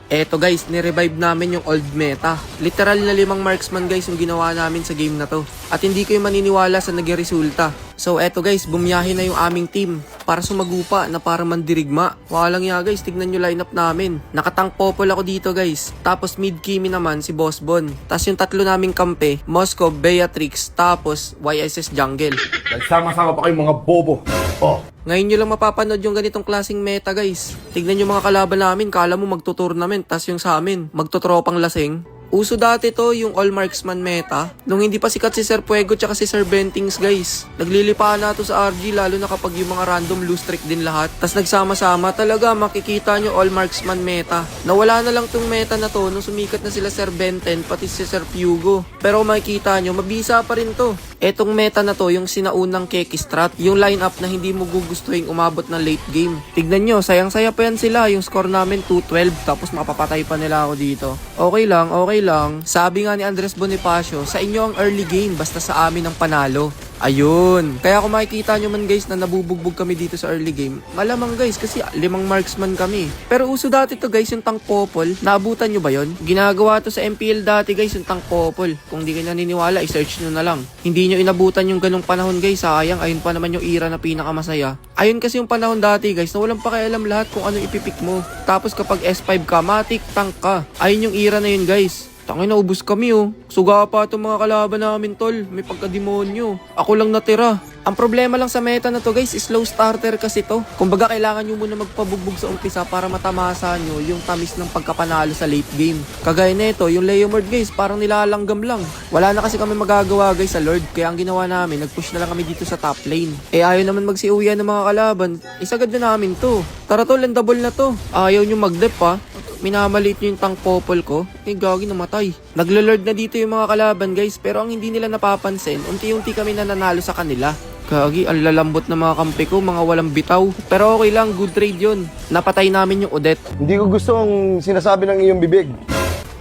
Eto guys, nirevive namin yung old meta. Literal na 5 marksman guys yung ginawa namin sa game na to. At hindi kayo maniniwala sa naging resulta. So eto guys, bumiyahe na yung aming team para sumagupa na para mandirigma. Walang ya guys, tignan nyo lineup namin. Nakatang popol ako dito guys. Tapos mid Kimi naman si Boss Bon. Tapos yung tatlo naming kampe, Moscow, Beatrix, tapos YSS Jungle. Nagsama-sama pa kayong mga bobo. Oh. Ngayon nyo lang mapapanood yung ganitong klaseng meta guys. Tignan nyo mga kalaban namin, kala mo magtutournament, tas yung sa amin, magtotropang lasing. Uso dati to yung all marksman meta. Nung hindi pa sikat si Sir Puego tsaka si Sir Bentings guys. Naglilipaan na to sa RG lalo na kapag yung mga random lose streak din lahat. Tas nagsama-sama talaga makikita nyo all marksman meta. Nawala na lang tong meta na to nung sumikat na sila Sir Benten pati si Sir Pugo. Pero makikita nyo mabisa pa rin to. Etong meta na to, yung sinaunang Keki strat, yung lineup na hindi mo gugustuhin umabot ng late game. Tignan nyo, sayang-saya pa yan sila. Yung score namin 2-12, tapos mapapatay pa nila ako dito. Okay lang, okay lang. Sabi nga ni Andres Bonifacio, sa inyo ang early game, basta sa amin ang panalo. Ayun. Kaya kung makikita nyo man guys na nabubugbog kami dito sa early game, malamang guys kasi 5 marksman kami. Pero uso dati to guys yung tank popol. Naabutan nyo ba yon? Ginagawa to sa MPL dati guys yung tank popol. Kung di kayo naniniwala, i-search nyo na lang. Hindi nyo inabutan yung ganong panahon guys, sayang. Ayun pa naman yung era na pinakamasaya. Ayun kasi yung panahon dati guys na walang pakialam lahat kung ano ipipik mo. Tapos kapag S5 ka, matik, tank ka. Ayun yung era na yun guys. Tangin na, ubus kami oh. Suga pa itong mga kalaban namin tol. May pagkademonyo. Ako lang natira. Ang problema lang sa meta na to guys is slow starter kasi to. Kumbaga kailangan nyo muna magpabugbog sa umpisa para matamasa nyo yung tamis ng pagkapanalo sa late game. Kagaya nito, yung Leomord guys parang nilalanggam lang. Wala na kasi kami magagawa guys sa Lord. Kaya ang ginawa namin, nag-push na lang kami dito sa top lane. Eh ayaw naman magsiuwian ng mga kalaban. Isagad na namin to. Tara tol, endable na to. Ayaw nyo mag-dep ha. Minamalit nyo yung tank popol ko, eh gagi namatay. Naglo-lord na dito yung mga kalaban guys, pero ang hindi nila napapansin, unti-unti kami nananalo sa kanila. Gagi, ang lalambot na mga kampi ko, mga walang bitaw. Pero okay lang, good trade yun. Napatay namin yung Odette. Hindi ko gusto ang sinasabi ng iyong bibig.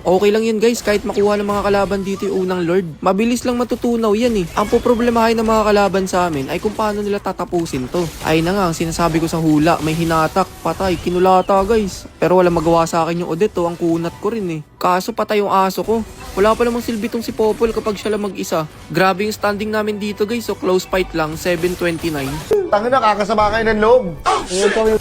Okay lang yun guys, kahit makuha ng mga kalaban dito yung unang Lord. Mabilis lang matutunaw yan eh. Ang poproblemahin ng mga kalaban sa amin ay kung paano nila tatapusin to. Ay na nga, ang sinasabi ko sa hula, may hinatak, patay, kinulata guys. Pero wala magawa sa akin yung Odette to, ang kunat ko rin eh. Kaso patay yung aso ko. Wala pa namang silbi tong si Popol kapag siya lang mag-isa. Grabe yung standing namin dito guys, so close fight lang, 7-29. Tangin na, kakasama kayo ng loob.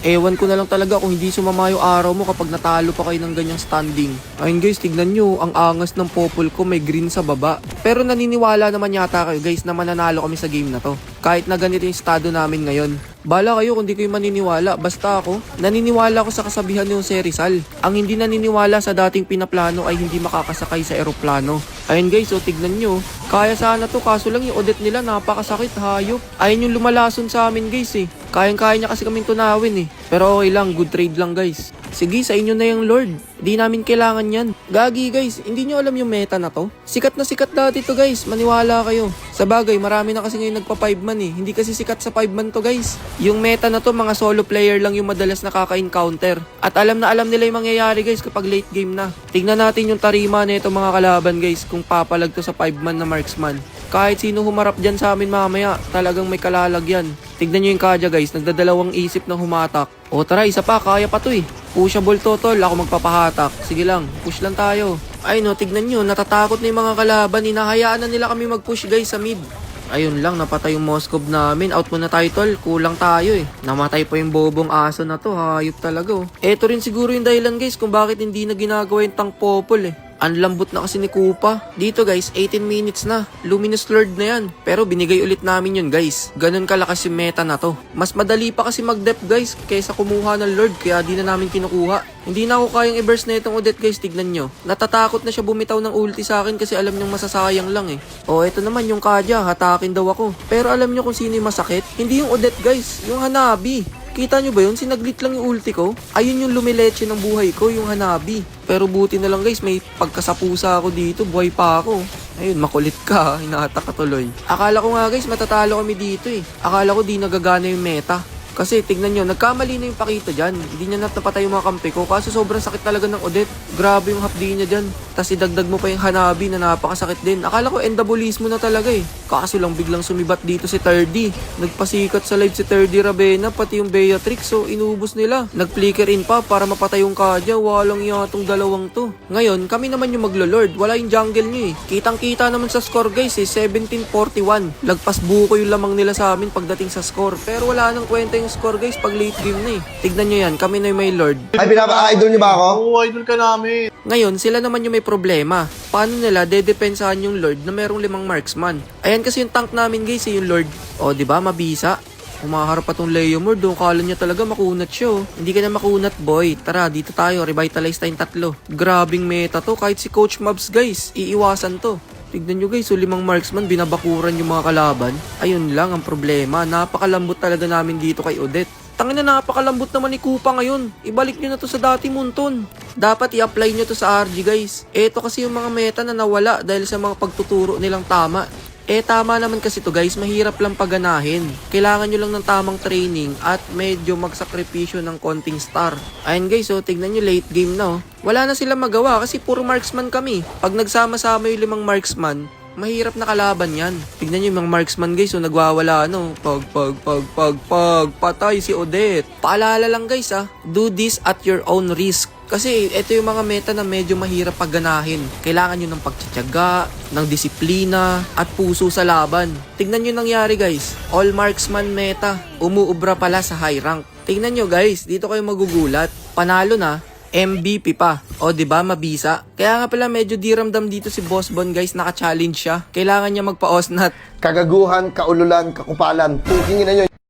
Ewan ko na lang talaga kung hindi sumama yung araw mo kapag natalo pa kayo ng ganyang standing. Ayun guys, tignan nyo, ang angas ng Popol ko may green sa baba. Pero naniniwala naman yata kayo guys na mananalo kami sa game na to. Kahit na ganito yung estado namin ngayon. Bala kayo kung di kayo maniniwala. Basta ako, naniniwala ko sa kasabihan yung si Rizal. Ang hindi naniniwala sa dating pinaplano ay hindi makakasakay sa eroplano. Ayun guys, so tignan nyo. Kaya sana to, kaso lang yung Odette nila napakasakit, hayop. Ayun yung lumalason sa amin guys eh. Kayang-kaya niya kasi kaming tunawin eh. Pero okay lang, good trade lang guys. Sige, sa inyo na yung Lord. Di namin kailangan yan. Gagi guys, hindi nyo alam yung meta na to? Sikat na sikat dati to guys, maniwala kayo. Sa bagay, marami na kasi ngayon nagpa 5 man eh. Hindi kasi sikat sa 5 man to guys. Yung meta na to, mga solo player lang yung madalas nakaka-encounter. At alam na alam nila yung mangyayari guys kapag late game na. Tignan natin yung tarima na ito mga kalaban guys kung papalag to sa 5 man na marksman. Kahit sino humarap dyan sa amin mamaya, talagang may kalalagyan. Tignan nyo yung Kaja guys, nagdadalawang isip na humatak. O tara, isa pa, kaya pa to eh. Pushable to tol, ako magpapahatak. Sige lang, push lang tayo. Ay no, tignan nyo, natatakot na yung mga kalaban. Hinahayaan na nila kami mag-push guys sa mid. Ayun lang, napatay yung Moscow namin. Out muna tayo tol, kulang tayo eh. Namatay pa yung bobong aso na to, hayop talaga oh. Eto rin siguro yung dahilan guys kung bakit hindi na ginagawa yung tank popol eh. Ang lambot na kasi ni Kupa. Dito guys, 18 minutes na. Luminous Lord na yan. Pero binigay ulit namin yun guys. Ganun kalakas yung meta na to. Mas madali pa kasi mag-dep guys kaysa kumuha ng Lord kaya di na namin kinukuha. Hindi na ako kayang i-burst na itong Odette guys, tignan nyo. Natatakot na siya bumitaw ng ulti sa akin kasi alam niyang masasayang lang eh. O eto naman yung Kaja, hatakin daw ako. Pero alam nyo kung sino yung masakit? Hindi yung Odette guys, yung Hanabi. Kita nyo ba yun? Sinaglit lang yung ulti ko. Ayun yung lumileche ng buhay ko, yung Hanabi. Pero buti na lang guys, may pagkasapusa ako dito, buhay pa ako. Ayun, makulit ka, hinahatak ka tuloy. Akala ko nga guys, matatalo kami dito eh. Akala ko di nagagana yung meta. Kasi tignan nyo, nagkamali na yung Pakita dyan. Hindi niya napatay yung mga kampi ko. Kaso sobrang sakit talaga ng Odette. Grabe yung hapdi niya dyan. Tapos idagdag mo pa yung Hanabi na napakasakit din. Akala ko endabolismo na talaga eh. Kaso lang biglang sumibat dito si 30. Nagpasikat sa live si 30 Ravena, pati yung Beatrix. So inubos nila. Nag-flicker in pa para mapatay yung Kadya. Walang yatong dalawang to. Ngayon, kami naman yung maglo-lord. Wala yung jungle nyo eh. Kitang-kita naman sa score guys eh. 17-41. Lagpas buko yung lamang nila sa amin pagdating sa score. Pero wala nang kwenta yung score guys pag late game na eh. Tignan nyo yan, kami na yung may lord. Ay, pinapa-idol niyo ba ako? Oo, idol ka namin. Ngayon, sila naman yung may problema. Paano nila dedepensahan yung lord na merong 5 marksman? Ayan kasi yung tank namin guys eh, yung lord. O, di ba mabisa? Umaharap pa tong Leomord, doon kala niya talaga makunat siya oh. Hindi ka na makunat boy, tara dito tayo, revitalize tayong 3. Grabing meta to, kahit si Coach Mobs guys, iiwasan to. Tignan nyo guys, so 5 marksman, binabakuran yung mga kalaban. Ayun lang ang problema, napakalambot talaga namin dito kay Odette. Tangina, napakalambot naman ni Kupa ngayon. Ibalik nyo na to sa dati Munton. Dapat i-apply nyo to sa RG guys. Eto kasi yung mga meta na nawala dahil sa mga pagtuturo nilang tama. Tama naman kasi to guys, mahirap lang paganahin. Kailangan nyo lang ng tamang training at medyo magsakripisyo ng konting star. Ayun guys, so tignan nyo late game na oh. Wala na sila magawa kasi puro marksman kami. Pag nagsama-sama yung 5 marksman, mahirap na kalaban yan. Tignan nyo yung mga marksman guys, so nagwawala ano. Patay si Odette. Paalala lang guys do this at your own risk. Kasi ito yung mga meta na medyo mahirap pagganahin. Kailangan nyo ng pagtsatsaga, ng disiplina, at puso sa laban. Tignan nyo nangyari guys. All marksman meta. Umuubra pala sa high rank. Tignan nyo guys, dito kayo magugulat. Panalo na, MVP pa. O diba, mabisa. Kaya nga pala medyo diramdam dito si Boss Bon guys, naka-challenge siya. Kailangan niya magpa-osnat. Kagaguhan, kaululan, kakupalan. Pukingin na nyo.